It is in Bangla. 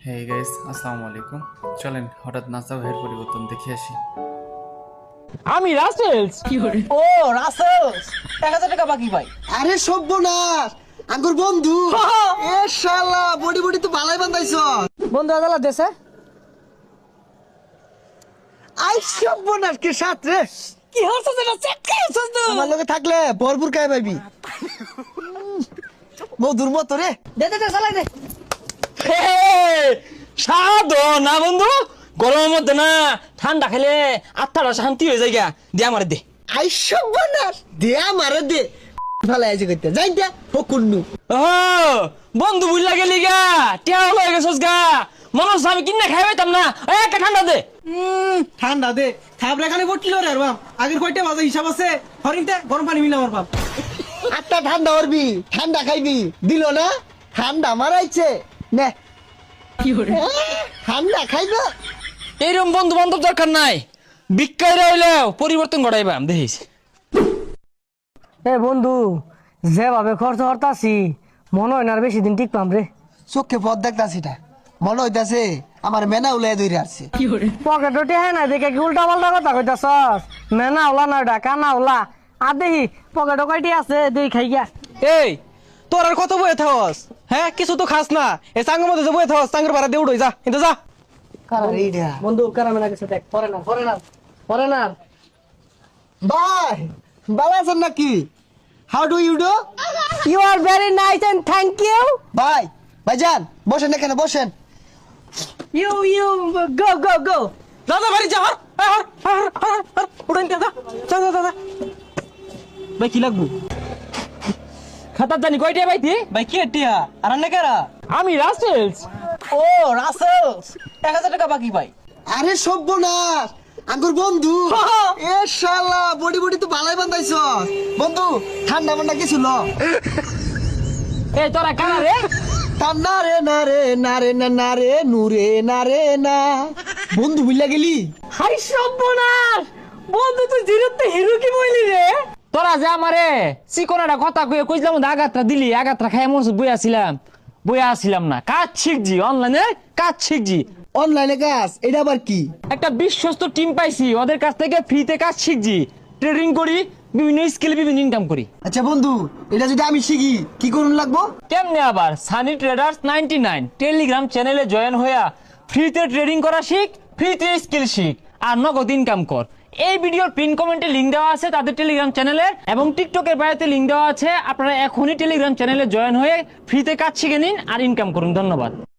হে গাইস, আসসালামু আলাইকুম। চলেন হঠাৎ নাসা ভাইয়ের পরিবর্তন দেখে আসি। আমি রাসেলস ও রাসেলস 1000 টাকা বাকি ভাই। আরে সর্বনাশ আঙ্গুর বন্ধু এ শালা বডি বডি তো ভালাই বান্ধাইছ বন্ধু আদালত দেশে আই সর্বনাশ কে সাথে কি হচ্ছে এটা চেক করছস তো আমার লগে থাকলে ভরপুর খাই পাইবি মধুর মতো রে দে দে দে চালাই দে। সাধো না বন্ধু, গরমের মধ্যে না ঠান্ডা খেলে আত্মাটা শান্তি হয়ে যায় গা। দে আমার দে। আই সর্বনাশ দে আমারে দে ভালাই আছে কইতে যাই দে হকুন্নু ও বন্ধু বুঝলা গেলি গা, টিয়া হয়ে গেছস গা। মনে হচ্ছে আমি কিনা খাই পাইতাম না। একটা ঠান্ডা দে। ঠান্ডা দে থাবরা খানে বটলি রে আর বাপ আগের কয়টা বাজে হিসাব আছে হরিতে গরম পানি মিলা আমার বাপ আটটা ঠান্ডা করবি ঠান্ডা খাইবি দিল না ঠান্ডা মারাইছে নে কি হরে ঠান্ডা খাইবা এইরকম বন্ধু বান্ধব দরকার নাই, বিক্কাই রইলেও পরিবর্তন ঘটাইবাম দেখিস। এ বন্ধু যেভাবে খরচ হরতাছি মনে হয় না আর বেশি দিন টিকপাম রে। চোখে পথ দেখতাছি এটা মনে হইতাছে আমার মেনা উলাই ধরে আসছে পকেট উঠে হ্যাঁ না দেখে কি উল্টা পাল্টা কথা কইতাছস। মেনা ওলা না ওটা কানা ওলা আর দেখি পকেট কয়টি আছে দেখি খাই গিয়া। এই তোর আর কত বয়ে থাকস হ্যাঁ কিছু তো খাস না এই সাঙ্গের মধ্যে যে বয়ে থাকস সাঙ্গের ভাড়া দিয়ে উড়ই যা কিন্তু যা কারণ এইটা বন্ধু কারামে না কিছু দেখ পরে না ভাই ভালো আছেন নাকি how do you do you are very nice and thank you. ভাই ভাইজান বসেন এখানে বসেন ইউ গো গো গো। দাদা বাড়ি যা উড়াই যা যা যা যা ভাই কি লাগবো খাতার জানি কয়টা পাইতি? ভাই কি টিয়া আর আন্নে কারা আমি রাসেলস। ও রাসেলস 1000 টাকা বাকি ভাই। আরে সর্বনাশ আঙ্গুর বন্ধু এ শালা বডি বডি তো ভালাই বান্ধাইছ বন্ধু ঠান্ডা মান্ডা কিছু ল এই তোরা কারা রে? তার না রে না রে না রে না না রে নুরে না রে না বন্ধু বুঝলা গেলি হাই সর্বনাশ বন্ধু তুই জিরোতে হিরো কি বইলি রে। তোরা যে আমারে চিকনাটা কথা কয়ে কইছিলাম আগাতটা দিলি, আগাতটা খাই মনে বইয়া আসছিলাম না। কাজ শিখছি অনলাইনে, কাজ শিখছি। অনলাইনে কাজ এটা আবার কি একটা বিশ্বস্ত টিম পাইছি, ওদের কাছ থেকে ফ্রিতে কাজ শিখছি, ট্রেডিং করি, বিভিন্ন স্কিলে বিভিন্ন ইনকাম করি। আচ্ছা বন্ধু এটা যদি আমি শিখি কি করুন লাগবো কেমনে আবার সানি ট্রেডার্স 99 টেলিগ্রাম চ্যানেলে জয়েন হইয়া ফ্রিতে ট্রেডিং করা শিখ, ফ্রিতে স্কিল শিখ আর নগদ ইনকাম কর। এই ভিডিওর পিন কমেন্টে লিংক দেওয়া আছে তাদের টেলিগ্রাম চ্যানেলের, এবং টিকটকের বায়োতে লিংক দেওয়া আছে। আপনারা এখনই টেলিগ্রাম চ্যানেলে জয়েন হয়ে ফ্রিতে কাজ শিখে নিন আর ইনকাম করুন। ধন্যবাদ।